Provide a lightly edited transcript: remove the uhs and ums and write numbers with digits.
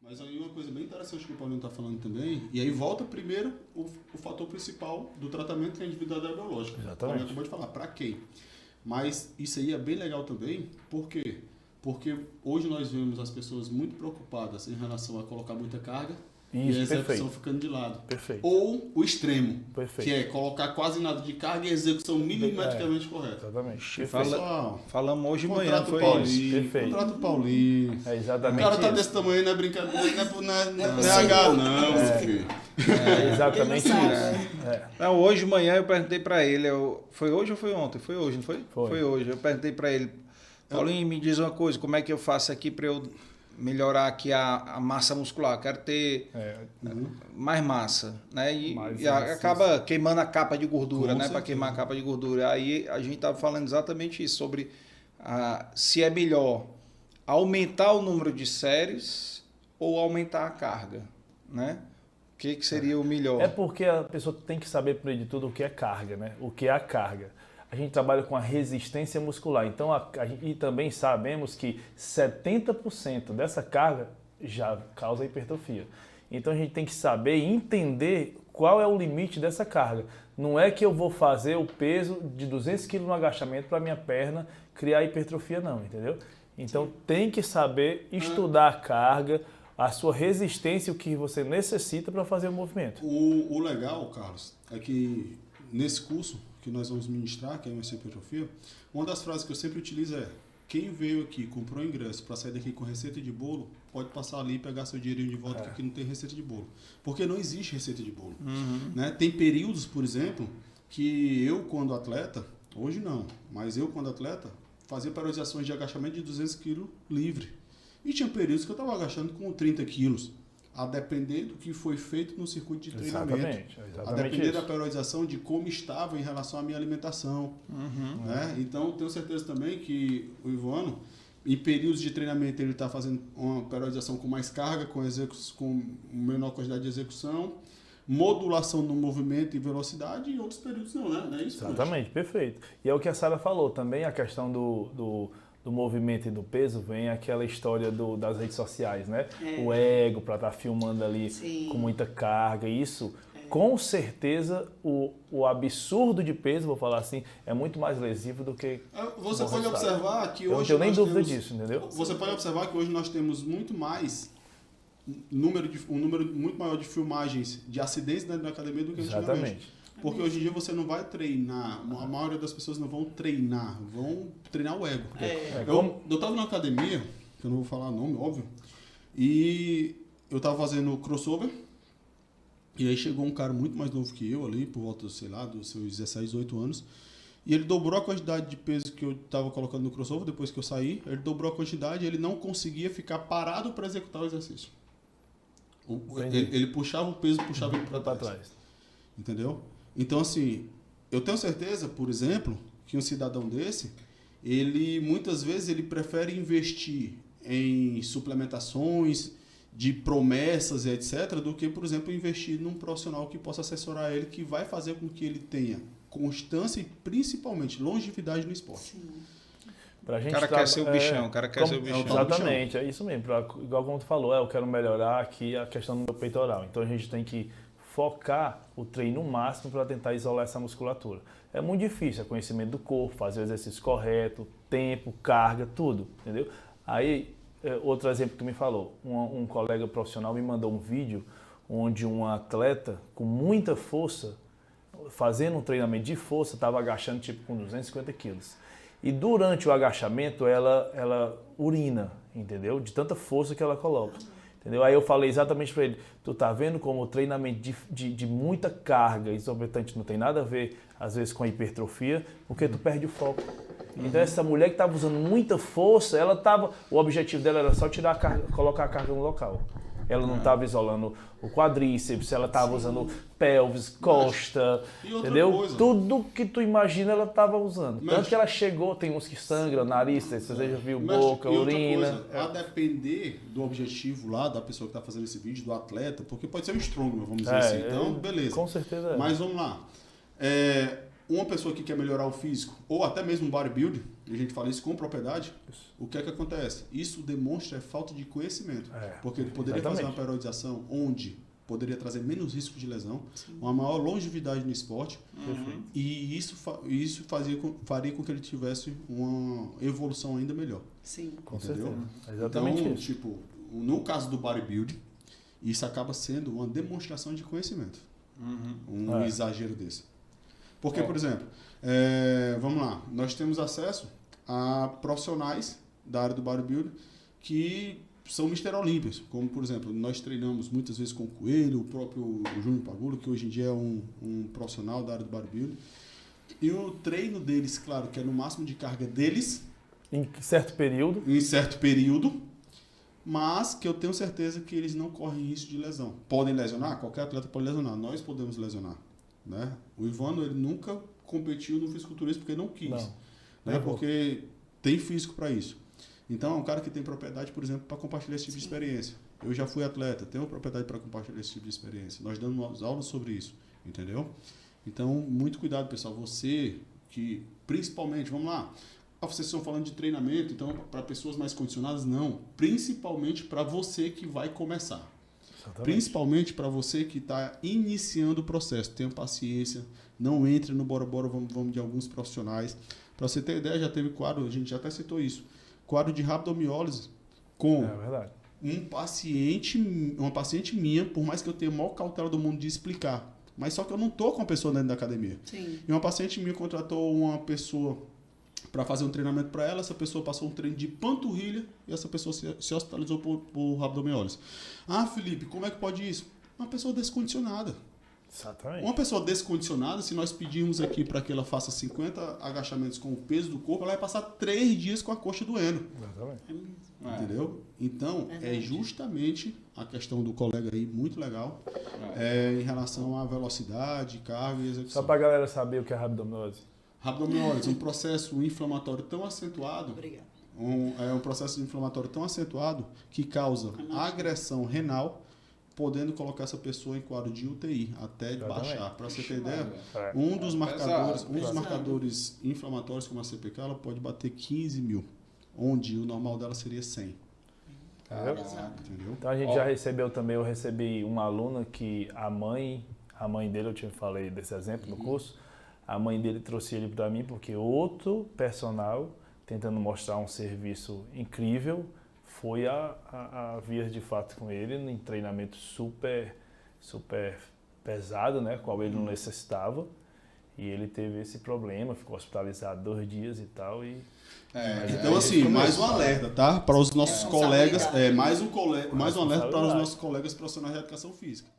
Mas aí uma coisa bem interessante que o Paulinho está falando também, e aí volta primeiro o fator principal do tratamento, que é a individualidade biológica. Exatamente. O Paulinho acabou de falar, para quem? Mas isso aí é bem legal também, por quê? Porque hoje nós vemos as pessoas muito preocupadas em relação a colocar muita carga e a execução perfeito. ficando de lado. Perfeito. Ou o extremo, Perfeito. que é colocar quase nada de carga e a execução milimetricamente correta. Exatamente. Pessoal, Falamos hoje de manhã, contrato foi Paulinho, isso. Perfeito. contrato Paulinho. É O exatamente cara tá isso. desse tamanho, não é brincadeira, não é H não, meu filho. É exatamente Ele não isso. sabe. Não, hoje de manhã eu perguntei pra ele, foi hoje ou foi ontem? Foi hoje, não foi? Foi. Foi hoje. Eu perguntei pra ele, Paulinho, me diz uma coisa, como é que eu faço aqui pra eu melhorar aqui a massa muscular? Eu quero ter mais massa, né? E Mais acaba queimando a capa de gordura, Com né? certeza. Para queimar a capa de gordura. Aí a gente estava falando exatamente isso, sobre se é melhor aumentar o número de séries ou aumentar a carga, né? O que seria o melhor? É porque a pessoa tem que saber, primeiro de tudo, o que é carga, né? O que é a carga. A gente trabalha com a resistência muscular. Então, e também sabemos que 70% dessa carga já causa hipertrofia. Então, a gente tem que saber e entender qual é o limite dessa carga. Não é que eu vou fazer o peso de 200 kg no agachamento para minha perna criar hipertrofia, não, entendeu? Então, tem que saber estudar a carga, a sua resistência, o que você necessita para fazer o movimento. O legal, Carlos, é que nesse curso que nós vamos ministrar, que é a hipertrofia, uma das frases que eu sempre utilizo é: quem veio aqui, comprou ingresso para sair daqui com receita de bolo, pode passar ali e pegar seu dinheirinho de volta, que aqui não tem receita de bolo. Porque não existe receita de bolo. Né? Tem períodos, por exemplo, que eu, quando atleta, hoje não, mas eu, quando atleta, fazia periodizações de agachamento de 200 kg livre. E tinha períodos que eu estava agachando com 30 quilos, a depender do que foi feito no circuito de treinamento. Exatamente A depender isso. da periodização de como estava em relação à minha alimentação. Né? Então, tenho certeza também que o Ivano, em períodos de treinamento, ele está fazendo uma periodização com mais carga, com menor quantidade de execução, modulação no movimento e velocidade, e em outros períodos não, né? Não é isso? Exatamente, perfeito. E é o que a Sara falou também, a questão do movimento e do peso, vem aquela história das redes sociais, né? O ego para estar filmando ali com muita carga, isso... Com certeza, o absurdo de peso, vou falar assim, é muito mais lesivo do que... Você pode observar que hoje... Eu não tenho nem nós dúvida temos- disso, entendeu? Você pode observar que hoje nós temos muito mais... um número muito maior de filmagens de acidentes dentro da academia do que antigamente. Exatamente. Porque hoje em dia você não vai treinar, a maioria das pessoas não vão treinar o ego. Eu estava na academia, que eu não vou falar nome, óbvio, e eu estava fazendo crossover, e aí chegou um cara muito mais novo que eu ali, por volta, sei lá, dos seus 17, 18 anos, e ele dobrou a quantidade de peso que eu estava colocando no crossover depois que eu saí, ele dobrou a quantidade e ele não conseguia ficar parado para executar o exercício. Ele puxava o peso, puxava ele para trás. Entendeu? Então, assim, eu tenho certeza, por exemplo, que um cidadão desse, ele muitas vezes ele prefere investir em suplementações, de promessas e etc., do que, por exemplo, investir num profissional que possa assessorar ele, que vai fazer com que ele tenha constância e, principalmente, longevidade no esporte. Pra gente O cara quer ser o bichão, o cara quer ser o bichão. Exatamente, é isso mesmo. Igual como tu falou, eu quero melhorar aqui a questão do meu peitoral. Então a gente tem que focar o treino máximo para tentar isolar essa musculatura. É muito difícil, é conhecimento do corpo, fazer o exercício correto, tempo, carga, tudo, entendeu? Aí, outro exemplo que tu me falou, um colega profissional me mandou um vídeo onde um atleta com muita força, fazendo um treinamento de força, estava agachando tipo com 250 quilos. E durante o agachamento ela urina, entendeu? De tanta força que ela coloca. Entendeu? Aí eu falei exatamente para ele, tu tá vendo como o treinamento de muita carga exorbitante não tem nada a ver, às vezes, com a hipertrofia, porque tu perde o foco. Então essa mulher que estava usando muita força, o objetivo dela era só tirar a carga, colocar a carga no local. Ela não estava isolando o quadríceps, ela estava usando pelvis, costa, entendeu? Coisa. Tudo que tu imagina ela estava usando. Tanto que ela chegou, tem uns que sangram, nariz, você já viu boca, e outra urina. coisa, a depender do objetivo lá da pessoa que está fazendo esse vídeo, do atleta, porque pode ser um strongman, vamos dizer assim. Então, beleza. Com certeza é. Mas vamos lá. uma pessoa que quer melhorar o físico, ou até mesmo um bodybuilding, e a gente fala isso com propriedade, o que é que acontece? Isso demonstra falta de conhecimento. Porque ele poderia fazer uma periodização onde poderia trazer menos risco de lesão, uma maior longevidade no esporte, e isso faria com que ele tivesse uma evolução ainda melhor. Sim. Com certeza. Exatamente então, isso. Tipo, no caso do bodybuilding, isso acaba sendo uma demonstração de conhecimento. Um exagero desse. Porque, por exemplo, vamos lá, nós temos acesso a profissionais da área do bodybuilding que são Mr. Olímpios, como, por exemplo, nós treinamos muitas vezes com o Coelho, o próprio Júnior Pagulo, que hoje em dia é um profissional da área do bodybuilding. E o treino deles, claro, que é no máximo de carga deles. Em certo período. Mas que eu tenho certeza que eles não correm risco de lesão. Podem lesionar? Qualquer atleta pode lesionar. Nós podemos lesionar. Né? O Ivano, ele nunca competiu no fisiculturismo porque não quis. Né? Porque tem físico para isso. Então, é um cara que tem propriedade, por exemplo, para compartilhar esse tipo de experiência. Eu já fui atleta, tenho propriedade para compartilhar esse tipo de experiência. Nós damos aulas sobre isso, entendeu? Então, muito cuidado, pessoal. Você que, principalmente, vamos lá, vocês estão falando de treinamento, então, para pessoas mais condicionadas, não. Principalmente para você que vai começar. Exatamente. Principalmente para você que está iniciando o processo. Tenha paciência, não entre no bora-bora, vamos de alguns profissionais. Para você ter ideia, já teve quadro, a gente já até citou isso, quadro de rabdomiólise com uma paciente minha, por mais que eu tenha a maior cautela do mundo de explicar, mas só que eu não estou com a pessoa dentro da academia. Sim. E uma paciente minha contratou uma pessoa para fazer um treinamento para ela, essa pessoa passou um treino de panturrilha e essa pessoa se hospitalizou por rabdomiólise. Ah, Felipe, como é que pode isso? Uma pessoa descondicionada. Exatamente. Uma pessoa descondicionada, se nós pedirmos aqui para que ela faça 50 agachamentos com o peso do corpo, ela vai passar 3 dias com a coxa doendo. Exatamente. Entendeu? Então, é justamente a questão do colega aí, muito legal, em relação à velocidade, carga e execução. Só para a galera saber o que é rabdomiólise. Rabdomiólise é um processo inflamatório tão acentuado. Obrigado. É um processo inflamatório tão acentuado que causa agressão renal, podendo colocar essa pessoa em quadro de UTI até baixar. Para você ter ideia, um dos marcadores inflamatórios como a CPK, ela pode bater 15 mil, onde o normal dela seria 100. Entendeu? Então a gente já recebeu também, eu recebi uma aluna que a mãe dele, eu te falei desse exemplo no curso, a mãe dele trouxe ele para mim porque outro personal, tentando mostrar um serviço incrível, foi a vir de fato com ele em treinamento super pesado, né, qual ele não necessitava, e ele teve esse problema, ficou hospitalizado 2 dias e tal. Então, assim, mais um alerta, tá? Para os nossos colegas, mais um alerta para os nossos colegas profissionais de educação física.